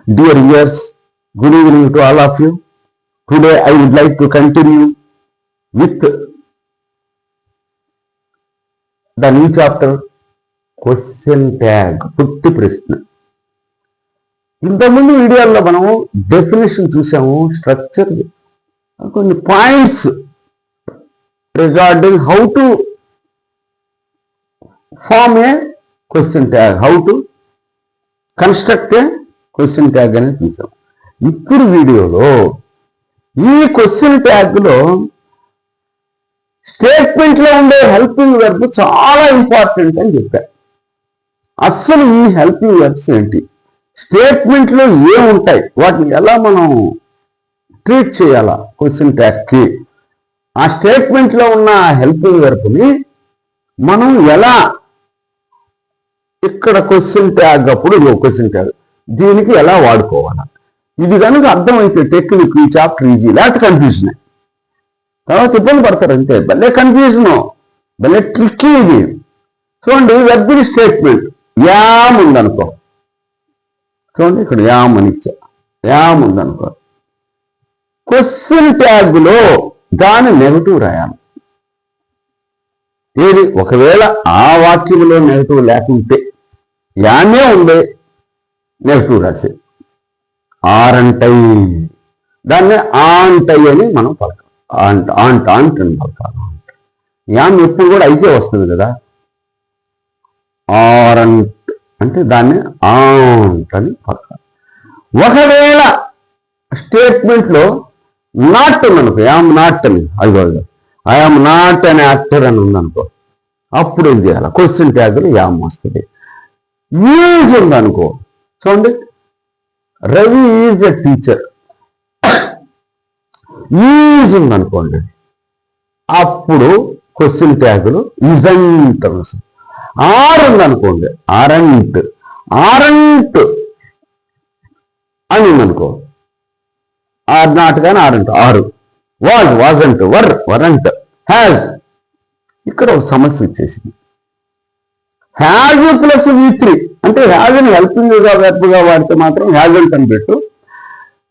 Dear viewers, good evening to all of you. Today I would like to continue with the new chapter, question tag, పుట్టి ప్రశ్న. ఇంతకుముందు వీడియోలో మనము definition చూసాము, structure, కొన్ని points regarding how to form a question tag, how to construct a question tag అనేది చూసాం. ఇప్పుడు వీడియోలో ఈ క్వశ్చన్ ట్యాగ్లో స్టేట్మెంట్లో ఉండే హెల్పింగ్ వెర్బ్ చాలా ఇంపార్టెంట్ అని చెప్పారు. అస్సలు ఈ హెల్పింగ్ వెర్బ్స్ ఏంటి, స్టేట్మెంట్లో ఏముంటాయి, వాటిని ఎలా మనం ట్రీట్ చేయాలా క్వశ్చన్ ట్యాగ్కి, ఆ స్టేట్మెంట్లో ఉన్న హెల్పింగ్ వెర్బ్ని మనం ఎలా ఇక్కడ క్వశ్చన్ ట్యాగ్ అప్పుడు క్వశ్చన్ ట్యాగ్ దీనికి ఎలా వాడుకోవాలా, ఇది కనుక అర్థమైతే టెక్నిక్ ఈ చాప్టర్ ఈజీ, లేకపోతే కన్ఫ్యూజన్. తర్వాత ఇబ్బంది పడతారు అంతే, భలే కన్ఫ్యూజన్, భలే ట్రిక్కీ ఇది. చూడండి, వెర్బ్ స్టేట్మెంట్ యామ్ ఉందనుకో, చూడండి ఇక్కడ యామ్ అని ఇచ్చా, యామ్ ఉందనుకో, క్వశ్చన్ ట్యాగ్లో దాని నెగటివ్ రాయాలి. ఏది, ఒకవేళ ఆ వాక్యంలో నెగటివ్ లేకుంటే యామే ఉండే నెగటివ్ రాసే, ఆరంటై, దాన్ని ఆంటై అని మనం పలకాలి, ఆంట్ ఆంట్ ఆంట్ అని పలకాలి. యామ్ ఎప్పుడు కూడా అయితే వస్తుంది కదా, ఆరంట్ అంటే దాన్ని ఆంట్ అని పలకాలి. ఒకవేళ స్టేట్మెంట్లో నాట్ ఉందనుకో, యామ్ నాట్ అని, అది ఐఎమ్ నాట్ అనే యాక్టర్ అని ఉందనుకో, అప్పుడు ఏం చేయాలి, క్వశ్చన్ ట్యాగ్లో యామ్ వస్తుంది. ఈజ్ ఉందనుకో, చూడండి Ravi is a teacher, is ఉందనుకోండి, అప్పుడు క్వశ్చన్ ట్యాగ్లో ఇజంట్ అని వస్తుంది. ఆర్ ఉందనుకోండి, ఆరంట్, ఆరంట్ అని ఉందనుకో, ఆర్ నాట్ కానీ ఆరంట్, ఆరు, was wasn't, were weren't, has. ఇక్కడ ఒక సమస్య వచ్చేసింది, హ్యాజ్ ప్లస్ V3 అంటే హ్యాజ్ని హెల్పింగ్ వెర్బ్గా వాడితే మాత్రం హ్యాజంట్ అని పెట్టు,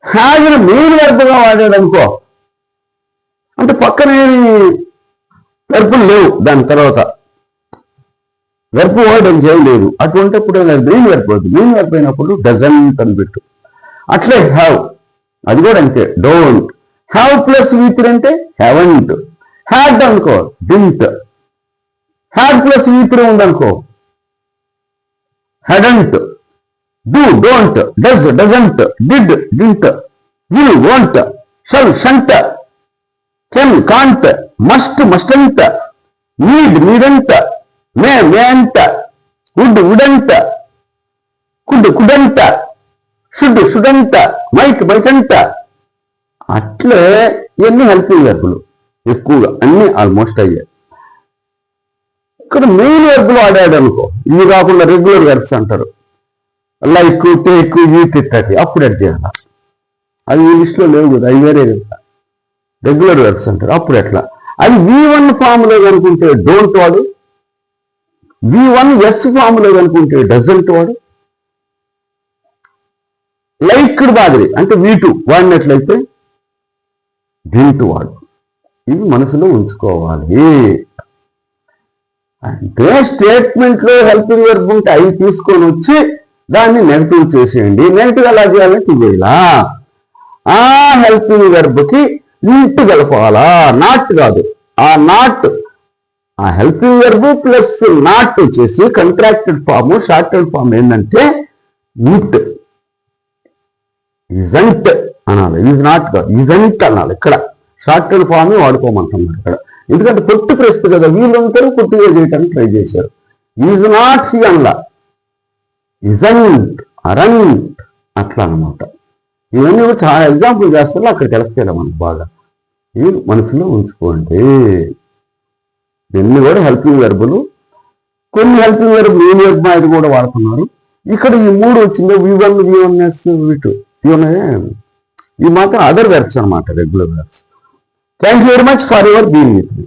హ్యాజ్ని మెయిన్ వెర్బ్గా వాడాడు అనుకో, అంటే పక్కన వెర్బులు లేవు, దాని తర్వాత వెర్బ్ వర్డ్ అని చేయలేదు, అటువంటిప్పుడు మెయిన్ వెర్బ్ అవుతుంది. మెయిన్ వెర్బ్ అయినప్పుడు డజంట్ అని పెట్టు. అట్లే హ్యావ్, అది కూడా అంతే, డోంట్. హ్యావ్ ప్లస్ V3 అంటే హ్యావెంట్. హ్యాడ్ అనుకో, డింట్. హ్యాడ్ ప్లస్ V3 ఉందనుకో, hadn't. Do, don't, does, doesn't, did, didn't, will, won't, shall, shan't, can, can't, must, mustn't, need, needn't, may, mayn't, would, wouldn't, could, couldn't, should, shouldn't, might, mightn't. అట్లే ఇవన్నీ helping వెర్బులు ఎక్కువగా అన్ని almost అయ్యాయి. ఇక్కడ main వెర్బులు ఆడాడు అనుకో, ఇవి కాకుండా రెగ్యులర్ వెర్బ్స్ అంటారు, లైక్, టేక్, ఈట్, ఇట్టది, అప్పుడు ఎట్ చేయాలి. అది ఈ లిస్ట్లో లేవు కదా, అవి వేరే కదా, రెగ్యులర్ వెర్బ్స్ అంటారు. అప్పుడు ఎట్లా, అది V1 ఫామ్లో కనుకుంటే డోంట్ వాడు, V1S ఫామ్లో కనుకుంటే డజంట్ వాడు, లైక్డ్ మాదిరి అంటే V2 వాడినట్లయితే డింట్ వాడు. ఇవి మనసులో ఉంచుకోవాలి. అంటే స్టేట్మెంట్లో హెల్పింగ్ వెర్బ్ ఉంటే అవి తీసుకొని వచ్చి దాన్ని నెగటివ్ చేసేయండి. నెగటివ్ ఎలా చేయాలంటే ఇవేలా, ఆ హెల్పింగ్ వెర్బ్కి ఇంట్ కలపాలా, నాట్ కాదు. ఆ నాట్, ఆ హెల్పింగ్ వెర్బ్ ప్లస్ నాట్ వచ్చేసి కంట్రాక్టెడ్ ఫామ్, షార్టెడ్ ఫామ్ ఏంటంటే ఇంట్. ఇజంట్ అనాలి, ఈజ్ నాట్ కాదు, ఇజంట్ అనాలి. ఇక్కడ షార్టెడ్ ఫామే వాడుకోమంటున్నారు ఇక్కడ, ఎందుకంటే పొట్టి ప్రశ్న కదా, వీళ్ళు ఉంటారు పొట్టిగా చేయడానికి ట్రై చేశారు. ఈజ్ నాట్ హీ అనలా, ఇజంట్, అరంట్, అట్లా అనమాట. ఇవన్నీ కూడా చాలా ఎగ్జాంపుల్ చేస్తారు, అక్కడ తెలుస్తాయి మనకు బాగా. ఇవి మనసులో ఉంచుకోండి. ఇవన్నీ కూడా హెల్పింగ్ వెర్బులు. కొన్ని హెల్పింగ్ వెర్బ్ మెయిన్ వెర్బ్ మాదిరి కూడా వాడుతున్నారు. ఇక్కడ ఈ మూడు వచ్చింది, V1, V1S, V2, ఇవి మాత్రం అదర్ వెర్బ్స్ అనమాట, regular verbs. Thank you very much for your being with me.